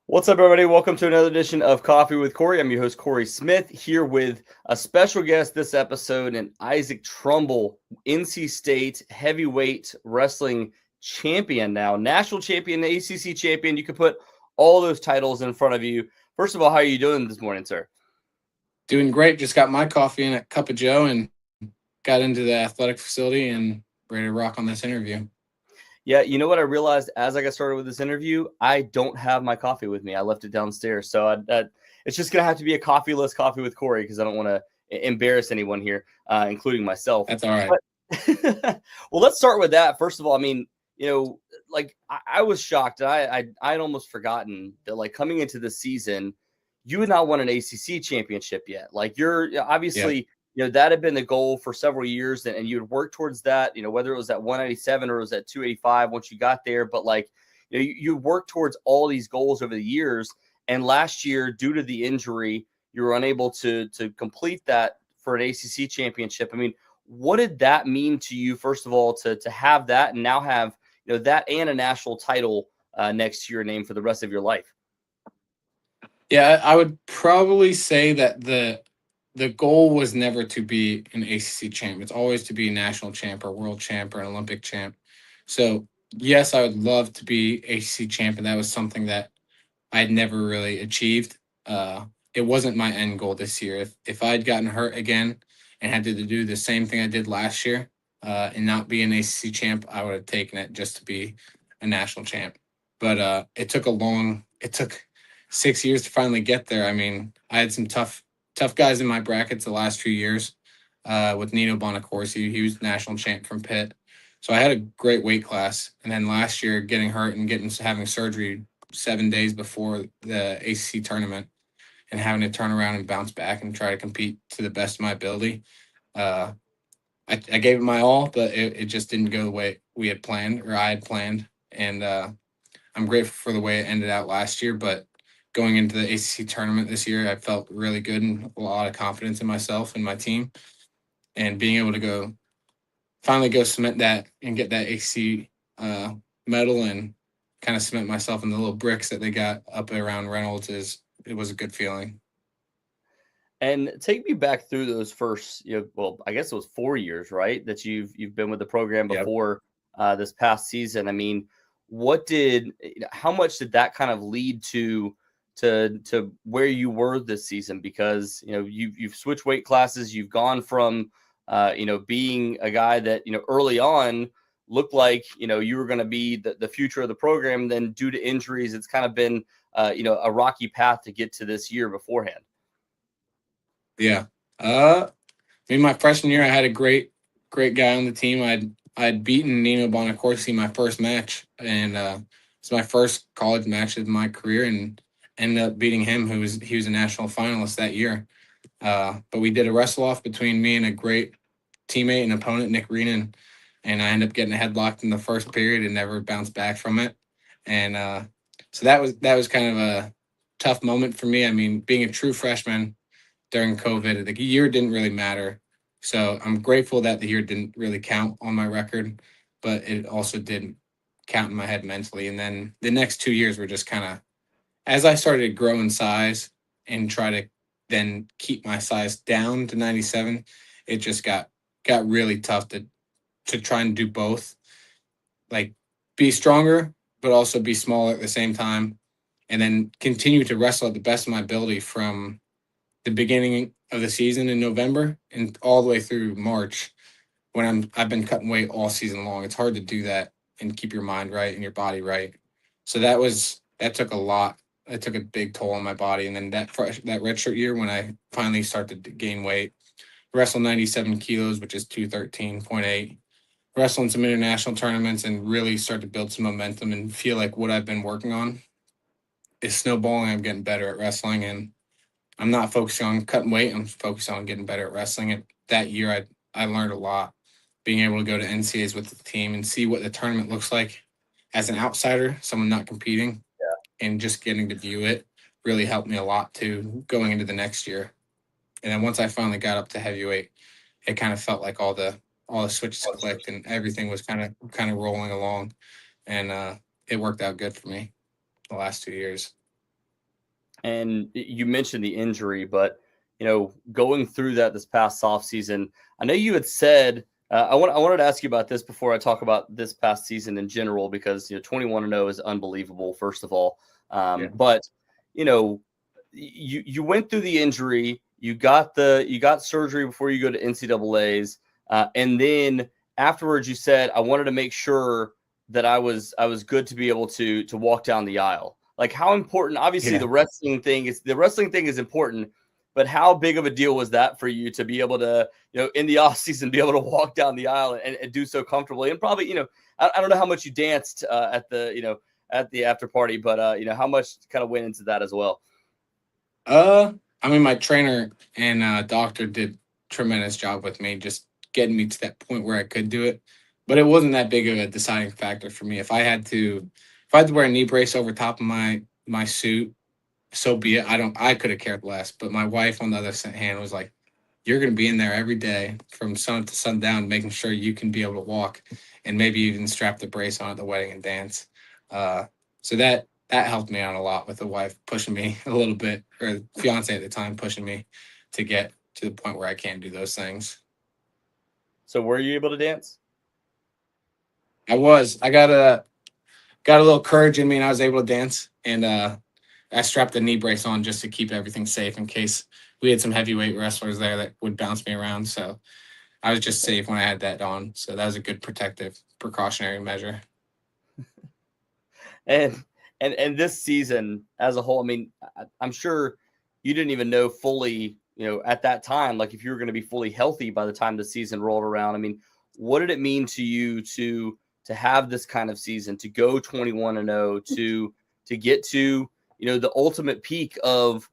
What's up, everybody? Welcome to another edition of Coffee with Cory. I'm your host, Cory Smith, here with a special guest this episode, and Isaac Trumble, NC State heavyweight wrestling champion now, national champion, ACC champion. You can put all those titles in front of you. First of all, how are you doing this morning, sir? Doing great. Just got my coffee and a cup of Joe and got into the athletic facility and ready to rock on this interview. Yeah, you know what I realized as I got started with this interview? I don't have my coffee with me. I left it downstairs. So it's just going to have to be a coffeeless coffee with Cory because I don't want to embarrass anyone here, including myself. That's all right. But, well, let's start with that. First of all, I mean, like I was shocked. I'd almost forgotten that, like, coming into the season, you had not won an ACC championship yet. Like, you're obviously Yeah. that had been the goal for several years, and you had worked towards that, whether it was at 197 or it was at 285 once you got there. But, like, you worked towards all these goals over the years. And last year, due to the injury, you were unable to complete that for an ACC championship. I mean, what did that mean to you, first of all, to have that and now have, that and a national title next to your name for the rest of your life? Yeah, I would probably say that the goal was never to be an ACC champ. It's always to be a national champ or world champ or an Olympic champ. So yes, I would love to be ACC champ, and that was something that I'd never really achieved. It wasn't my end goal this year. If I'd gotten hurt again and had to do the same thing I did last year, and not be an ACC champ, I would have taken it just to be a national champ. But it took 6 years to finally get there. I mean, I had some tough guys in my brackets the last few years. With Nino Bonacorsi, he was national champ from Pitt. So I had a great weight class, and then last year getting hurt and having surgery 7 days before the ACC tournament and having to turn around and bounce back and try to compete to the best of my ability. Uh, I gave it my all, but it just didn't go the way we had planned or I had planned. And I'm grateful for the way it ended out last year. But going into the ACC tournament this year, I felt really good and a lot of confidence in myself and my team. And being able to finally go cement that and get that ACC medal and kind of cement myself in the little bricks that they got up around Reynolds it was a good feeling. And take me back through those first, well, I guess it was 4 years, right? That you've been with the program Yep. before this past season. I mean, how much did that kind of lead to where you were this season? Because you've switched weight classes, you've gone from being a guy that early on looked like you were going to be the future of the program. Then due to injuries, it's kind of been a rocky path to get to this year beforehand. Yeah. My freshman year, I had a great guy on the team. I'd beaten Nino Bonacorsi my first match, and it's my first college match of my career, and ended up beating him. He was a national finalist that year. But we did a wrestle off between me and a great teammate and opponent, Nick Reenan, and I ended up getting a headlocked in the first period and never bounced back from it. And so that was kind of a tough moment for me. I mean, being a true freshman during COVID, the year didn't really matter. So I'm grateful that the year didn't really count on my record, but it also didn't count in my head mentally. And then the next 2 years were just kind of, as I started to grow in size and try to then keep my size down to 97, it just got really tough to try and do both, like be stronger but also be smaller at the same time, and then continue to wrestle at the best of my ability from the beginning of the season in November and all the way through March when I've been cutting weight all season long. It's hard to do that and keep your mind right and your body right. So that took a lot. It took a big toll on my body. And then that redshirt year when I finally started to gain weight, wrestle 97 kilos, which is 213.8. Wrestle in some international tournaments and really start to build some momentum and feel like what I've been working on is snowballing. I'm getting better at wrestling, and I'm not focusing on cutting weight. I'm focused on getting better at wrestling. And that year, I learned a lot, being able to go to NCAAs with the team and see what the tournament looks like as an outsider, someone not competing, and just getting to view it really helped me a lot too going into the next year. And then once I finally got up to heavyweight, it kind of felt like all the switches clicked and everything was kind of rolling along, and it worked out good for me the last 2 years. And you mentioned the injury, but going through that this past off season, I know you had said I wanted to ask you about this before I talk about this past season in general, because 21-0 is unbelievable, first of all. Yeah. But you went through the injury, you got surgery before you go to NCAA's, and then afterwards you said, I wanted to make sure that I was good to be able to walk down the aisle. Like, how important? Obviously, Yeah. the wrestling thing is important, but how big of a deal was that for you to be able to, in the off season, be able to walk down the aisle and do so comfortably? And probably, I don't know how much you danced at the after party, but how much kind of went into that as well? I mean, my trainer and doctor did tremendous job with me, just getting me to that point where I could do it. But it wasn't that big of a deciding factor for me. If I had to wear a knee brace over top of my suit, so be it. I could have cared less. But my wife on the other hand was like, "You're going to be in there every day from sun to sundown, making sure you can be able to walk, and maybe even strap the brace on at the wedding and dance." So that helped me out a lot, with the wife pushing me a little bit, or fiance at the time pushing me to get to the point where I can't do those things. So were you able to dance? I got a little courage in me, and I was able to dance. And I strapped the knee brace on just to keep everything safe in case we had some heavyweight wrestlers there that would bounce me around. So I was just safe when I had that on. So that was a good protective precautionary measure. And this season as a whole, I mean, I'm sure you didn't even know fully, at that time, like, if you were going to be fully healthy by the time the season rolled around. I mean, what did it mean to you to have this kind of season, to go 21-0, to get to, the ultimate peak of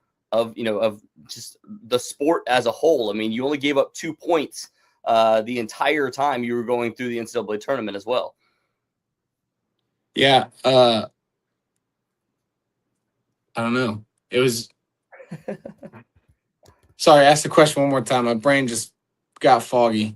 just the sport as a whole? I mean, you only gave up 2 points the entire time you were going through the NCAA tournament as well. Yeah. I don't know. It was. Sorry, ask the question one more time. My brain just got foggy.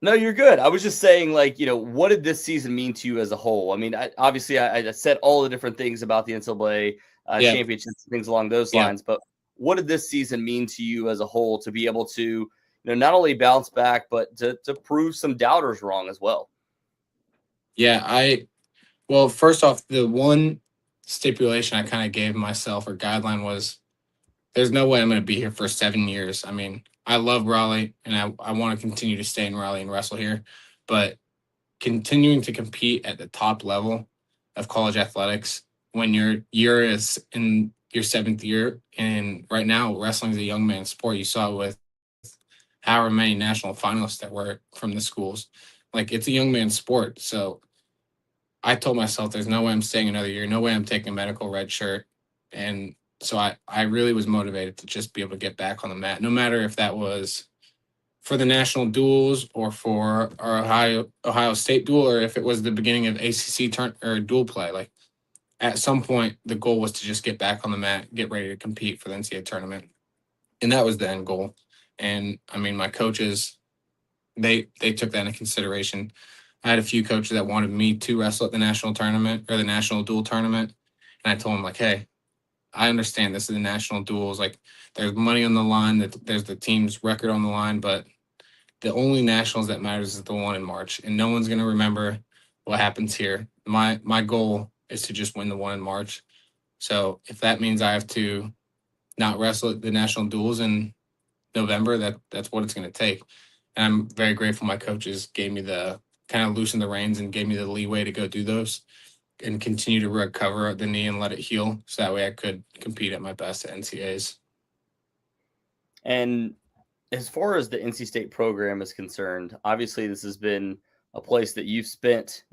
No, you're good. I was just saying, like, what did this season mean to you as a whole? I mean, I said all the different things about the NCAA Yeah. championships, things along those Yeah. lines, but what did this season mean to you as a whole, to be able to, not only bounce back, but to prove some doubters wrong as well? Yeah. Well, first off, the one stipulation I kind of gave myself, or guideline, was there's no way I'm going to be here for 7 years. I mean, I love Raleigh, and I want to continue to stay in Raleigh and wrestle here, but continuing to compete at the top level of college athletics when you're is in your 7th year, and right now wrestling is a young man's sport. You saw it with however many national finalists that were from the schools. Like, it's a young man's sport. So I told myself there's no way I'm staying another year, no way I'm taking a medical red shirt. And so I really was motivated to just be able to get back on the mat, no matter if that was for the national duels or for our Ohio State duel, or if it was the beginning of ACC turn or dual play. Like, at some point, the goal was to just get back on the mat, get ready to compete for the NCAA tournament, and that was the end goal. And I mean, my coaches, they took that into consideration. I had a few coaches that wanted me to wrestle at the national tournament or the national dual tournament, and I told them, like, hey, I understand this is the national duels. Like, there's money on the line, that there's the team's record on the line, but the only nationals that matters is the one in March, and no one's going to remember what happens here. My goal is to just win the one in March. So if that means I have to not wrestle at the national duels in November, that's what it's going to take. And I'm very grateful my coaches gave me the kind of loosen the reins and gave me the leeway to go do those and continue to recover the knee and let it heal, so that way I could compete at my best at NCAAs. And as far as the NC State program is concerned, obviously this has been a place that you've spent,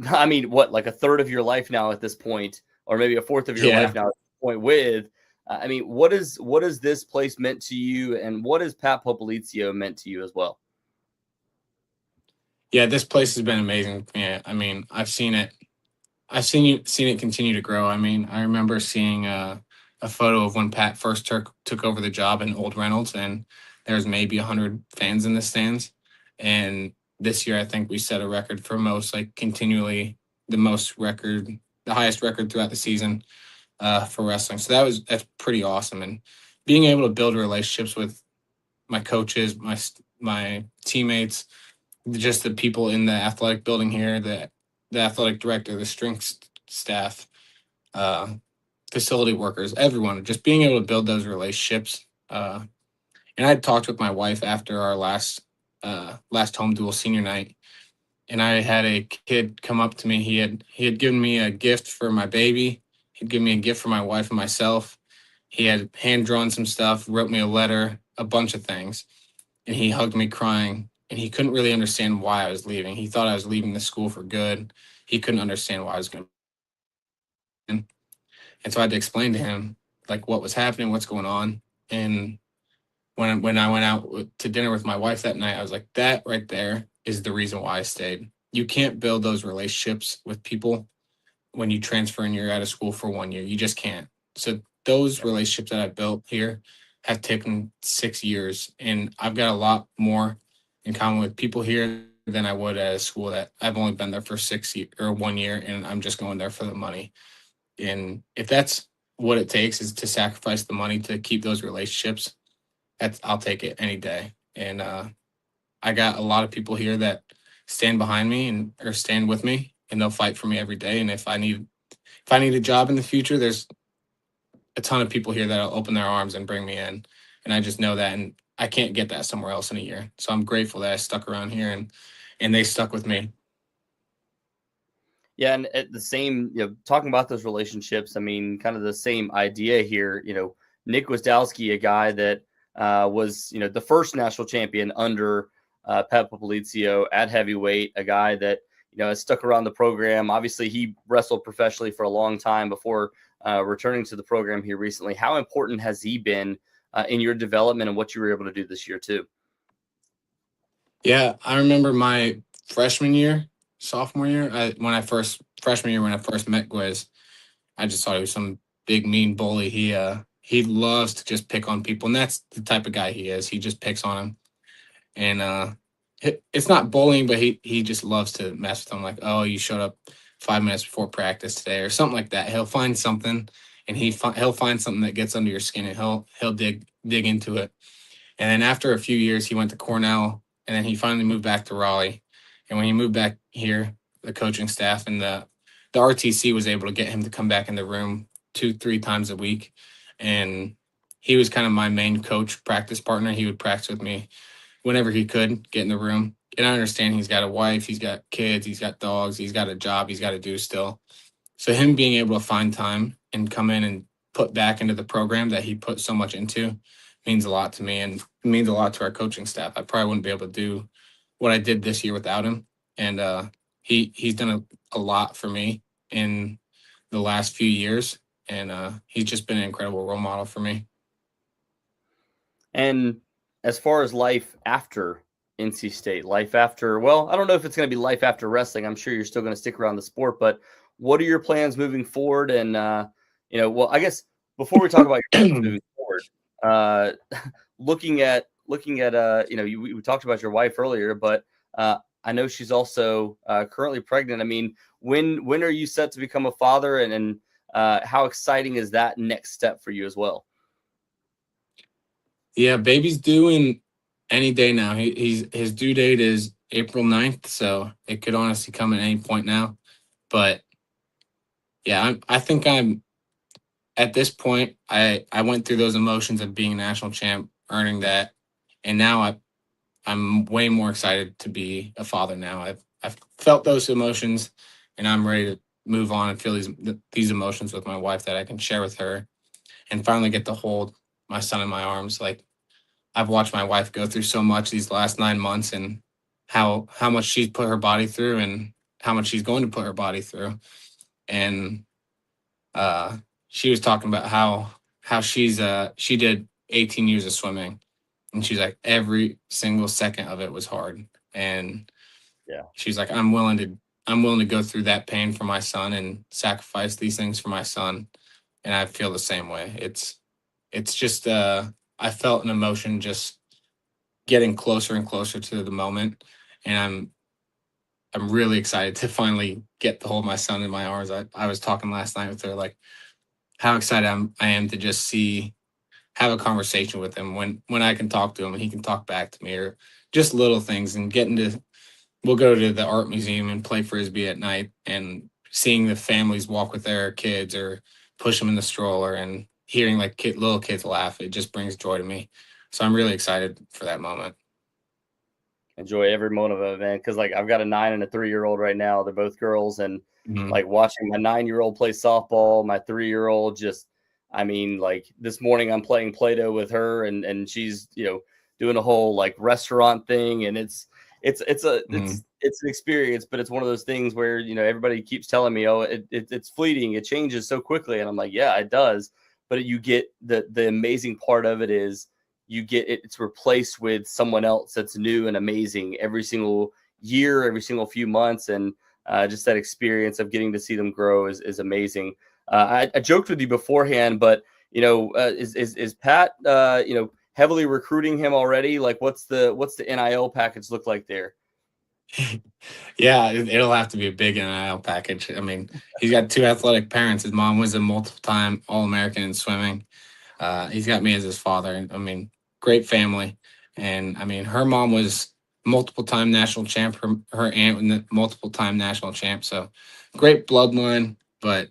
I mean, what, like a third of your life now at this point, or maybe a fourth of your Yeah. life now at this point with. I mean, what is this place meant to you, and what has Pat Popolizio meant to you as well? Yeah, this place has been amazing. Yeah, I mean, I've seen it continue to grow. I mean, I remember seeing a photo of when Pat first took over the job in Old Reynolds, and there was maybe 100 fans in the stands. And this year, I think we set a record for most, like, continually the highest record throughout the season. for wrestling. So that's pretty awesome. And being able to build relationships with my coaches, my teammates, just the people in the athletic building here, the athletic director, the strength staff, uh, facility workers, everyone, just being able to build those relationships. And I talked with my wife after our last home duel senior night, and I had a kid come up to me. He had given me a gift for my baby. He'd given me a gift for my wife and myself. He had hand drawn some stuff, wrote me a letter, a bunch of things, and he hugged me crying. And he couldn't really understand why I was leaving. He thought I was leaving the school for good. He couldn't understand why I was going to. And so I had to explain to him like what was happening, what's going on. And when I went out to dinner with my wife that night, I was like, that right there is the reason why I stayed. You can't build those relationships with people when you transfer and you're out of school for 1 year. You just can't. So those relationships that I built here have taken 6 years, and I've got a lot more in common with people here than I would at a school that I've only been there for 6 years or 1 year, and I'm just going there for the money. And if that's what it takes is to sacrifice the money to keep those relationships, I'll take it any day. And I got a lot of people here that stand behind me and or stand with me, and they'll fight for me every day. And if I need a job in the future, there's a ton of people here that'll open their arms and bring me in. And I just know that, and I can't get that somewhere else in a year. So I'm grateful that I stuck around here, and they stuck with me. Yeah, and at the same, talking about those relationships, I mean, kind of the same idea here. Nick Wisdowski, a guy that was, the first national champion under Pat Popolizio at heavyweight, a guy that, has stuck around the program. Obviously, he wrestled professionally for a long time before returning to the program here recently. How important has he been in your development and what you were able to do this year too? Yeah, I remember my freshman year, sophomore year, freshman year when I first met Gwiz, I just thought he was some big mean bully. He loves to just pick on people, and that's the type of guy he is. He just picks on them, and it's not bullying, but he just loves to mess with them. Like, oh, you showed up 5 minutes before practice today, or something like that. He'll find something, and he'll find something that gets under your skin, and he'll dig into it. And then after a few years, he went to Cornell, and then he finally moved back to Raleigh. And when he moved back here, the coaching staff and the RTC was able to get him to come back in the room 2-3 times a week. And he was kind of my main coach, practice partner. He would practice with me whenever he could get in the room. And I understand he's got a wife, he's got kids, he's got dogs, he's got a job he's got to do still. So him being able to find time and come in and put back into the program that he put so much into means a lot to me, and it means a lot to our coaching staff. I probably wouldn't be able to do what I did this year without him. And he's done a lot for me in the last few years, and he's just been an incredible role model for me. And as far as life after NC State, life after, well, I don't know if it's going to be life after wrestling. I'm sure you're still going to stick around the sport, but what are your plans moving forward? And, well, I guess before we talk about your plans moving forward, looking at, we talked about your wife earlier, but I know she's also currently pregnant. I mean, when are you set to become a father, and how exciting is that next step for you as well? Yeah, baby's due in any day now. His due date is April 9th, so it could honestly come at any point now. But yeah, I think I'm at this point. I went through those emotions of being national champ, earning that, and now I'm way more excited to be a father now. I've felt those emotions, and I'm ready to move on and feel these emotions with my wife that I can share with her, and finally get to hold my son in my arms. Like, I've watched my wife go through so much these last 9 months, and how much she's put her body through, and how much she's going to put her body through. And she was talking about how she did 18 years of swimming, and she's like, every single second of it was hard. And Yeah. she's like, I'm willing to go through that pain for my son and sacrifice these things for my son. And I feel the same way. It's just I felt an emotion just getting closer and closer to the moment. And I'm really excited to finally get to hold my son in my arms. I was talking last night with her, like, how excited I am to just have a conversation with him when I can talk to him and he can talk back to me, or just little things, and we'll go to the art museum and play frisbee at night, and seeing the families walk with their kids or push them in the stroller and hearing like little kids laugh, it just brings joy to me. So I'm really excited for that moment. Enjoy every moment of it, man. Because like I've got a 9 and a 3-year-old right now. They're both girls, and Mhm. like watching my 9-year-old play softball, my 3-year-old just, I mean, like this morning I'm playing Play-Doh with her, and she's doing a whole like restaurant thing, and Mhm. it's an experience, but it's one of those things where everybody keeps telling me, oh, it's fleeting, it changes so quickly, and I'm like, yeah, it does, but you get the amazing part of it is you get it's replaced with someone else that's new and amazing every single year, every single few months. And just that experience of getting to see them grow is amazing. I joked with you beforehand, but is Pat heavily recruiting him already? Like what's the NIL package look like there? Yeah, it'll have to be a big NIL package. I mean, he's got two athletic parents. His mom was a multiple-time All-American in swimming. He's got me as his father. I mean, great family. And I mean, her mom was multiple-time national champ. Her aunt was multiple-time national champ. So great bloodline. But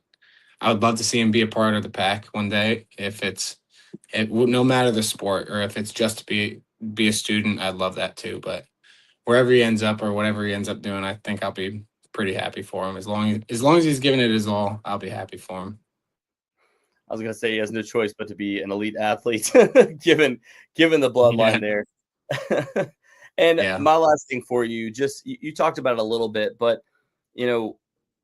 I would love to see him be a part of the pack one day. If no matter the sport, or if it's just to be a student, I'd love that too. But wherever he ends up or whatever he ends up doing, I think I'll be pretty happy for him. As long as he's giving it his all, I'll be happy for him. I was gonna say he has no choice but to be an elite athlete, given the Yeah. bloodline there. And Yeah. my last thing for you, just you talked about it a little bit, but you know,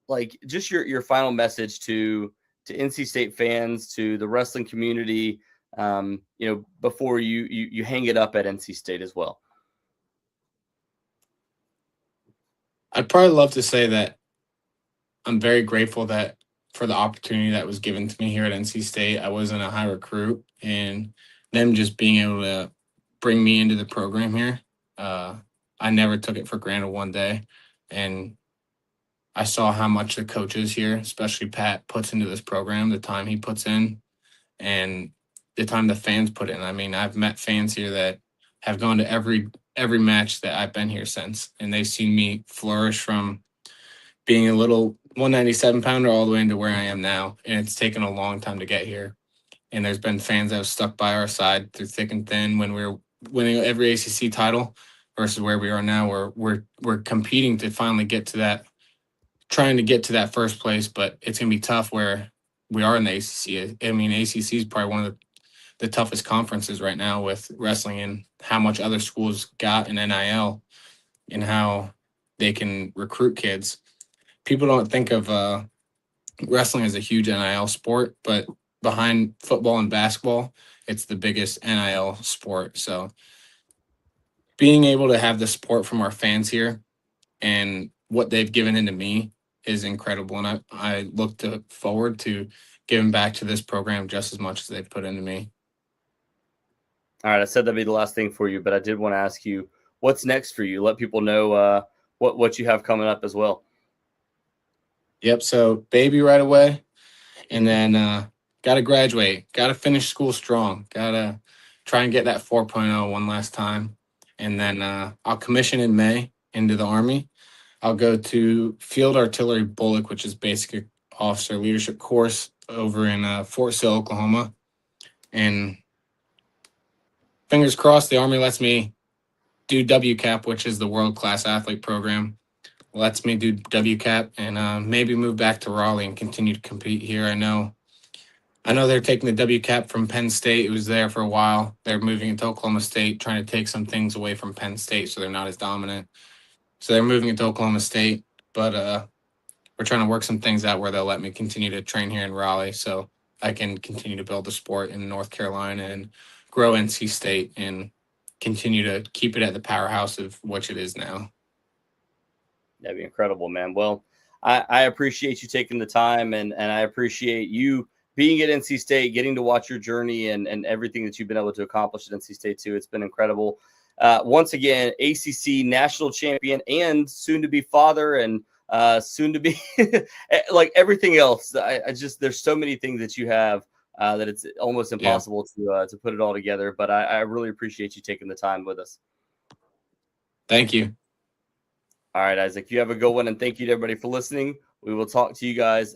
like just your final message to NC State fans, to the wrestling community, before you hang it up at NC State as well. I'd probably love to say that I'm very grateful that for the opportunity that was given to me here at NC State. I wasn't a high recruit, and them just being able to bring me into the program here, uh, I never took it for granted one day. And I saw how much the coaches here, especially Pat, puts into this program, the time he puts in, and the time the fans put in. I mean, I've met fans here that have gone to every match that I've been here since, and they've seen me flourish from being a little 197 pounder all the way into where I am now. And it's taken a long time to get here. And there's been fans that have stuck by our side through thick and thin when we were winning every ACC title versus where we are now, where we're competing to finally get to that, trying to get to that first place. But it's gonna be tough where we are in the ACC. I mean, ACC is probably one of the toughest conferences right now with wrestling, and how much other schools got in NIL and how they can recruit kids. People don't think of wrestling as a huge NIL sport, but behind football and basketball, it's the biggest NIL sport. So being able to have the support from our fans here and what they've given into me is incredible. And I look forward to giving back to this program just as much as they've put into me. All right, I said that'd be the last thing for you, but I did want to ask you what's next for you. Let people know what you have coming up as well. Yep. So baby right away. And then got to graduate, got to finish school strong, got to try and get that 4.0 one last time. And then I'll commission in May into the Army. I'll go to Field Artillery Bullock, which is basically officer leadership course over in Fort Sill, Oklahoma. And fingers crossed, the Army lets me do WCAP, which is the World Class Athlete Program. Lets me do WCAP and maybe move back to Raleigh and continue to compete here. I know they're taking the WCAP from Penn State. It was there for a while. They're moving it to Oklahoma State, trying to take some things away from Penn State so they're not as dominant. So they're moving it to Oklahoma State, but we're trying to work some things out where they'll let me continue to train here in Raleigh so I can continue to build the sport in North Carolina and grow NC State and continue to keep it at the powerhouse of which it is now. That'd be incredible, man. Well, I appreciate you taking the time, and I appreciate you being at NC State, getting to watch your journey and everything that you've been able to accomplish at NC State too. It's been incredible. Once again, ACC national champion and soon to be father, and soon to be like everything else. I just there's so many things that you have that it's almost impossible to put it all together. But I really appreciate you taking the time with us. Thank you. All right, Isaac, you have a good one, and thank you to everybody for listening. We will talk to you guys